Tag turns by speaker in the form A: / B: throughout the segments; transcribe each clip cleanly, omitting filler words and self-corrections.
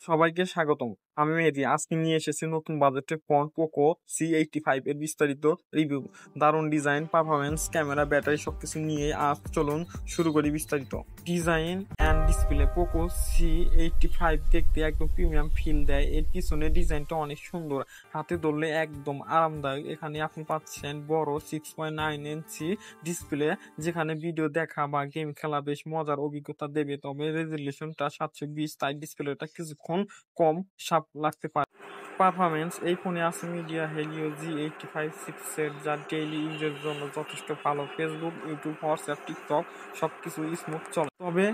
A: সবাইকে স্বাগতম। আমি মেহেদী। আজকে নিয়ে এসেছি নতুন বাজেটের ফোন পোকো C85 এর বিস্তারিত রিভিউ। দারুণ ডিজাইন, পারফরমেন্স, ক্যামেরা, ব্যাটারি সবকিছু নিয়ে আজ চলুন শুরু করি বিস্তারিত। Design and display. Poco C85 দেখতে একদম প্রিমিয়াম ফিল দেয়। এর পিছনে ডিজাইনটা অনেক সুন্দর, হাতে ধরলে একদম আরামদায়ক। এখানে আপনি পাচ্ছেন বড় 6.9 ইঞ্চি ডিসপ্লে, যেখানে ভিডিও দেখা বা গেম খেলা বেশ মজার অভিজ্ঞতা দেবে। তবে রেজুলেশনটা 720, তাই ডিসপ্লেটা কিছুক্ষণ কম শার্প লাগতে পারে। পারফরমেন্স। এই ফোনে আছে মিডিয়া হেলিও G85 চিপসেট, যা ডেইলি ইউজের জন্য যথেষ্ট ভালো। ফেসবুক, ইউটিউব, হোয়াটসঅ্যাপ, টিকটক সবকিছু স্মুথ চলে। তবে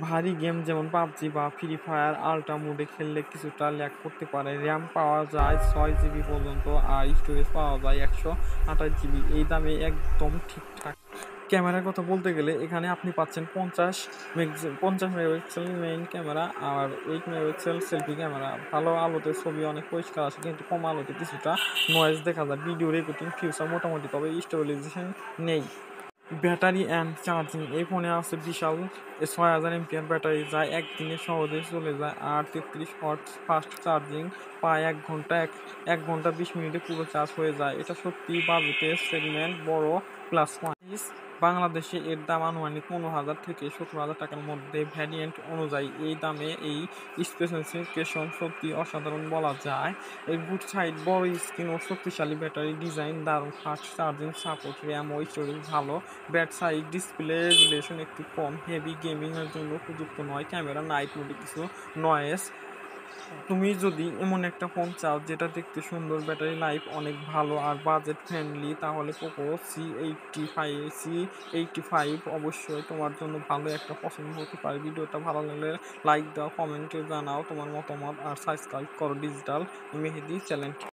A: ভারী গেম যেমন পাবজি বা ফ্রি ফায়ার আল্ট্রা মোডে খেললে কিছুটা ল্যাগ করতে পারে। র্যাম পাওয়া যায় 6 GB পর্যন্ত, আর স্টোরেজ পাওয়া যায় 128 GB। এই দামে একদম ঠিকঠাক। ক্যামেরার কথা বলতে গেলে এখানে আপনি পাচ্ছেন 50 মেগাপিক্সেল মেইন ক্যামেরা আর 8 মেগাপিক্সেল সেলফি ক্যামেরা। ভালো আলোতে ছবি অনেক পরিষ্কার আসে, কিন্তু কম আলোতে কিছুটা নয়েজ দেখা যায়। ভিডিও রেকর্ডিং ফিউচার মোটামুটি, তবে স্টেবিলাইজেশন নেই। Battery and charging. এই ফোনে আছে বিশাল 6000 mAh ব্যাটারি, যা একদিনে সহজে চলে যায়। আর 33 ওয়াট ফাস্ট চার্জিং পায় 1 ঘন্টা 20 মিনিটে পুরো চার্জ হয়ে যায়। এটা সত্যি বাজেটের সেগমেন্ট বড় প্লাস পয়েন্ট। বাংলাদেশে এর দাম আনুমানিক 15,000 থেকে 17,000 টাকার মধ্যে। ভ্যারিয়েন্ট অনুযায়ী এই দামে এই স্পেসিফিকেশন সত্যি অসাধারণ বলা যায়। এর গুড সাইড, বড় স্ক্রিন ও শক্তিশালী ব্যাটারি, ডিজাইন দারুণ, ফাস্ট চার্জিং সাপোর্ট, র্যাম ও স্টোরেজ ভালো। ব্যাড সাইড, ডিসপ্লে রেজুলেশন একটু কম, হেভি গেমিং এর জন্য উপযুক্ত নয়। ক্যামেরা, নাইট মোডে কিছু নয়েজ। তুমি যদি এমন একটা ফোন চাও যেটা দেখতে সুন্দর, ব্যাটারি লাইফ অনেক ভালো আর বাজেট ফ্রেন্ডলি, তাহলে পোকো C85 অবশ্যই তোমার জন্য ভালো একটা পছন্দ হতে পারে। ভিডিওটা ভালো লাগলে লাইক দাও, কমেন্টে জানাও তোমার মতামত, আর সাবস্ক্রাইব করো ডিজিটাল মেহেদী চ্যানেলটি।